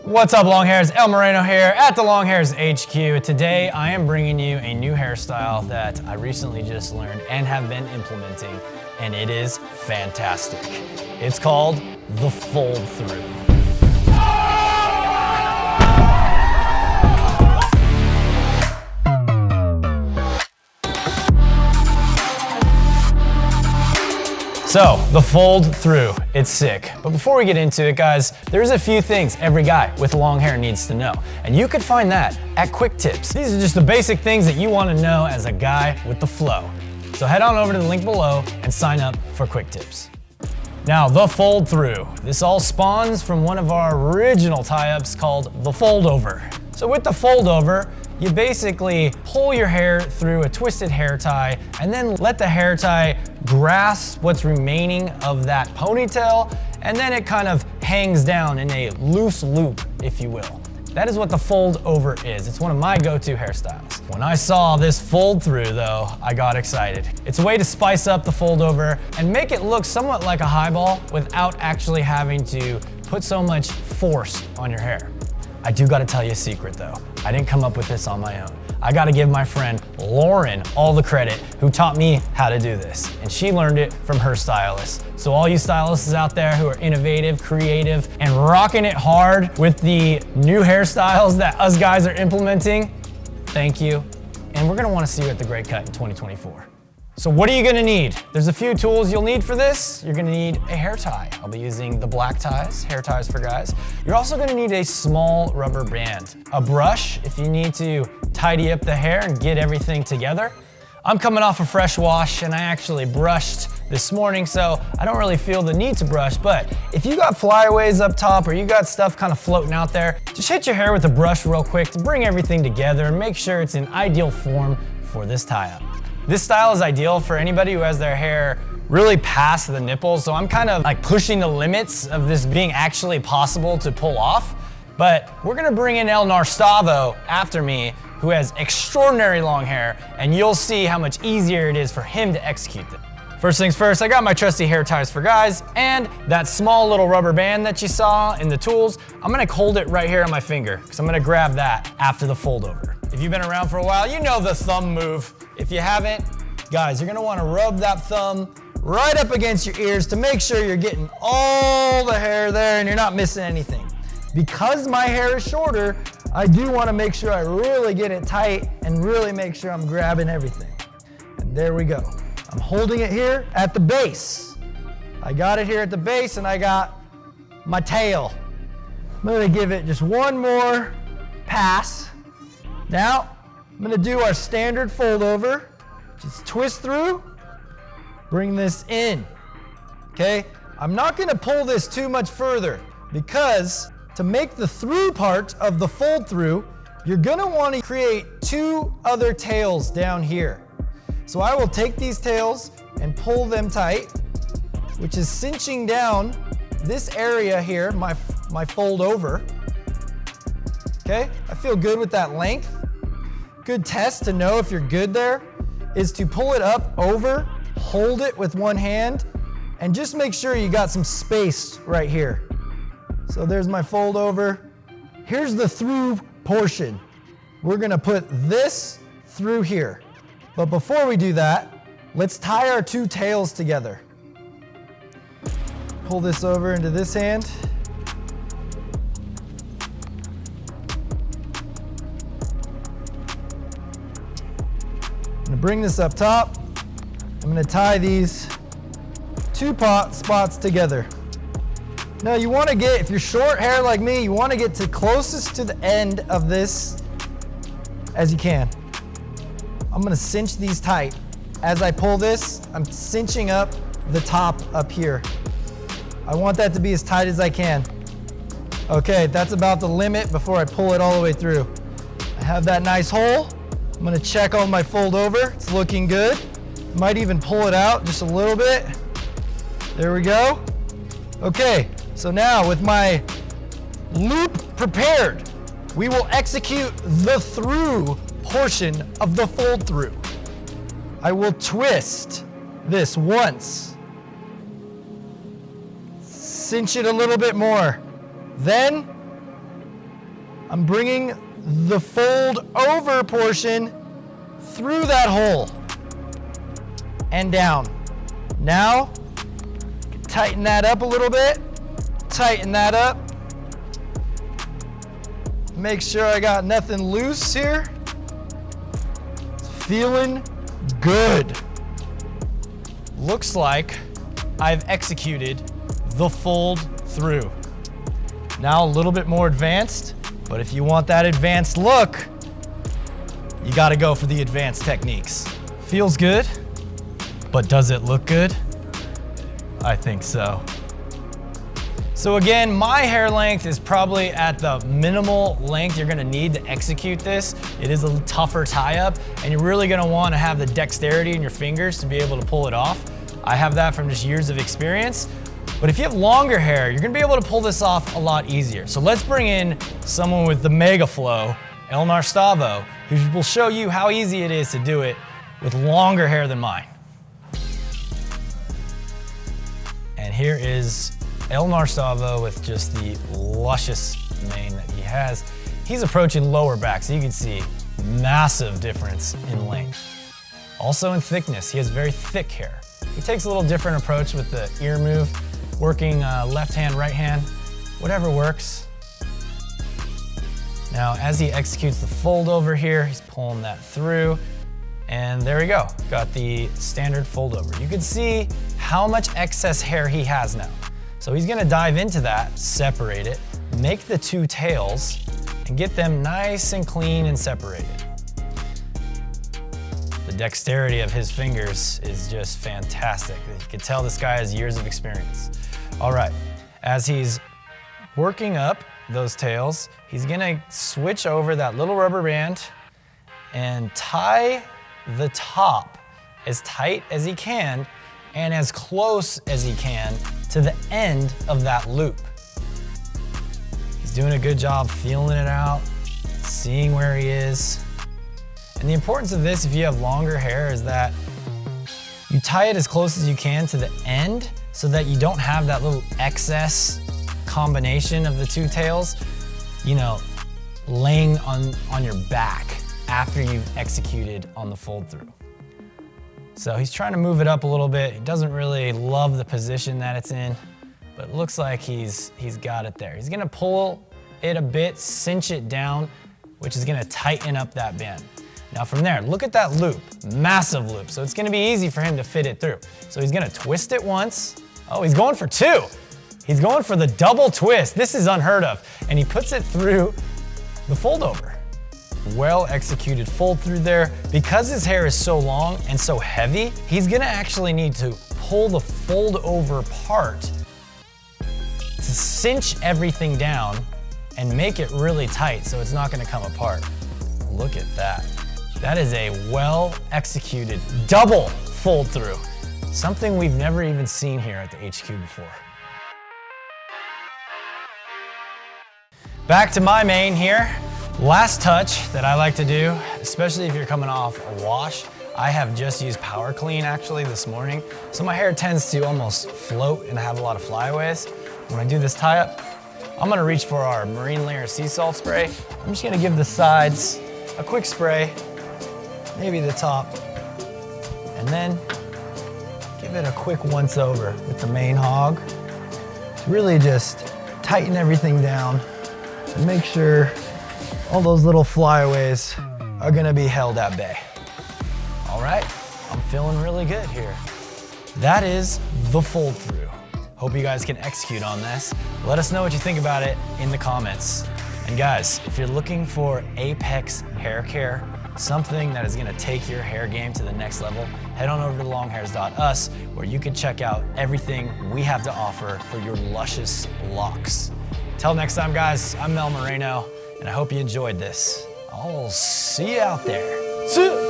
What's up, Longhairs? El Moreno here at the Longhairs HQ. Today I am bringing you a new hairstyle that I recently just learned and have been implementing, and it is fantastic. It's called the Foldthrough. So, the Foldthrough, it's sick. But before we get into it, guys, there's a few things every guy with long hair needs to know. And you could find that at Quick Tips. These are just the basic things that you want to know as a guy with the flow. So head on over to the link below and sign up for Quick Tips. Now, the Foldthrough. This all spawns from one of our original tie-ups called the Foldover. So with the Foldover, you basically pull your hair through a twisted hair tie and then let the hair tie grasp what's remaining of that ponytail, and then it kind of hangs down in a loose loop, if you will. That is what the Foldover is. It's one of my go-to hairstyles. When I saw this Foldthrough though, I got excited. It's a way to spice up the Foldover and make it look somewhat like a highball without actually having to put so much force on your hair. I do gotta tell you a secret though. I didn't come up with this on my own. I gotta give my friend Lauren all the credit, who taught me how to do this. And she learned it from her stylist. So all you stylists out there who are innovative, creative, and rocking it hard with the new hairstyles that us guys are implementing, thank you. And we're gonna wanna see you at the Great Cut in 2024. So what are you gonna need? There's a few tools you'll need for this. You're gonna need a hair tie. I'll be using the black ties, hair ties for guys. You're also gonna need a small rubber band, a brush if you need to tidy up the hair and get everything together. I'm coming off a fresh wash and I actually brushed this morning, so I don't really feel the need to brush, but if you got flyaways up top or you got stuff kind of floating out there, just hit your hair with a brush real quick to bring everything together and make sure it's in ideal form for this tie-up. This style is ideal for anybody who has their hair really past the nipples, so I'm kind of like pushing the limits of this being actually possible to pull off. But we're gonna bring in El Narstavo after me, who has extraordinary long hair, and you'll see how much easier it is for him to execute them. First things first, I got my trusty hair ties for guys, and that small little rubber band that you saw in the tools. I'm gonna hold it right here on my finger, because I'm gonna grab that after the Foldover. If you've been around for a while, you know the thumb move. If you haven't, guys, you're gonna wanna rub that thumb right up against your ears to make sure you're getting all the hair there and you're not missing anything. Because my hair is shorter, I do wanna make sure I really get it tight and really make sure I'm grabbing everything. And there we go. I'm holding it here at the base. I got it here at the base and I got my tail. I'm gonna give it just one more pass. Now, I'm gonna do our standard Foldover. Just twist through, bring this in, okay? I'm not gonna pull this too much further because to make the through part of the Foldthrough, you're gonna wanna create two other tails down here. So I will take these tails and pull them tight, which is cinching down this area here, my Foldover. Okay, I feel good with that length. Good test to know if you're good there is to pull it up over, hold it with one hand, and just make sure you got some space right here. So there's my Foldover. Here's the through portion. We're gonna put this through here. But before we do that, let's tie our two tails together. Pull this over into this hand. I'm gonna bring this up top. I'm gonna tie these two spots together. Now you wanna get, if you're short hair like me, you wanna get to closest to the end of this as you can. I'm gonna cinch these tight. As I pull this, I'm cinching up the top up here. I want that to be as tight as I can. Okay, that's about the limit before I pull it all the way through. I have that nice hole. I'm gonna check on my Foldover. It's looking good. Might even pull it out just a little bit. There we go. Okay, so now with my loop prepared, we will execute the through portion of the Foldthrough. I will twist this once, cinch it a little bit more, then I'm bringing the fold over portion through that hole and down. Now, tighten that up a little bit, tighten that up. Make sure I got nothing loose here. It's feeling good. Looks like I've executed the fold through. Now a little bit more advanced, but if you want that advanced look, you gotta go for the advanced techniques. Feels good, but does it look good? I think so. So again, my hair length is probably at the minimal length you're gonna need to execute this. It is a tougher tie-up, and you're really gonna wanna have the dexterity in your fingers to be able to pull it off. I have that from just years of experience. But if you have longer hair, you're gonna be able to pull this off a lot easier. So let's bring in someone with the mega flow, El Narstavo, who will show you how easy it is to do it with longer hair than mine. And here is El Narstavo with just the luscious mane that he has. He's approaching lower back, so you can see massive difference in length. Also in thickness, he has very thick hair. He takes a little different approach with the ear move, working left hand, right hand, whatever works. Now, as he executes the fold over here, he's pulling that through, and there we go. Got the standard fold over. You can see how much excess hair he has now. So he's gonna dive into that, separate it, make the two tails, and get them nice and clean and separated. The dexterity of his fingers is just fantastic. You can tell this guy has years of experience. All right, as he's working up those tails, he's gonna switch over that little rubber band and tie the top as tight as he can and as close as he can to the end of that loop. He's doing a good job feeling it out, seeing where he is. And the importance of this, if you have longer hair, is that you tie it as close as you can to the end so that you don't have that little excess combination of the two tails, you know, laying on your back after you've executed on the fold through. So he's trying to move it up a little bit. He doesn't really love the position that it's in, but it looks like he's got it there. He's gonna pull it a bit, cinch it down, which is gonna tighten up that band. Now from there, look at that loop, massive loop. So it's gonna be easy for him to fit it through. So he's gonna twist it once. Oh, he's going for two. He's going for the double twist. This is unheard of. And he puts it through the fold over. Well executed fold through there. Because his hair is so long and so heavy, he's gonna actually need to pull the fold over part to cinch everything down and make it really tight so it's not gonna come apart. Look at that. That is a well executed double fold through. Something we've never even seen here at the HQ before. Back to my mane here. Last touch that I like to do, especially if you're coming off a wash, I have just used Power Clean actually this morning. So my hair tends to almost float and have a lot of flyaways. When I do this tie up, I'm gonna reach for our Marine Layer Sea Salt spray. I'm just gonna give the sides a quick spray, maybe the top, and then give it a quick once over with the main hog to really just tighten everything down and make sure all those little flyaways are gonna be held at bay. All right, I'm feeling really good here. That is the fold through. Hope you guys can execute on this. Let us know what you think about it in the comments. And guys, if you're looking for apex hair care, something that is gonna take your hair game to the next level, head on over to longhairs.us where you can check out everything we have to offer for your luscious locks. Till next time, guys, I'm Mel Moreno, and I hope you enjoyed this. I'll see you out there. See ya.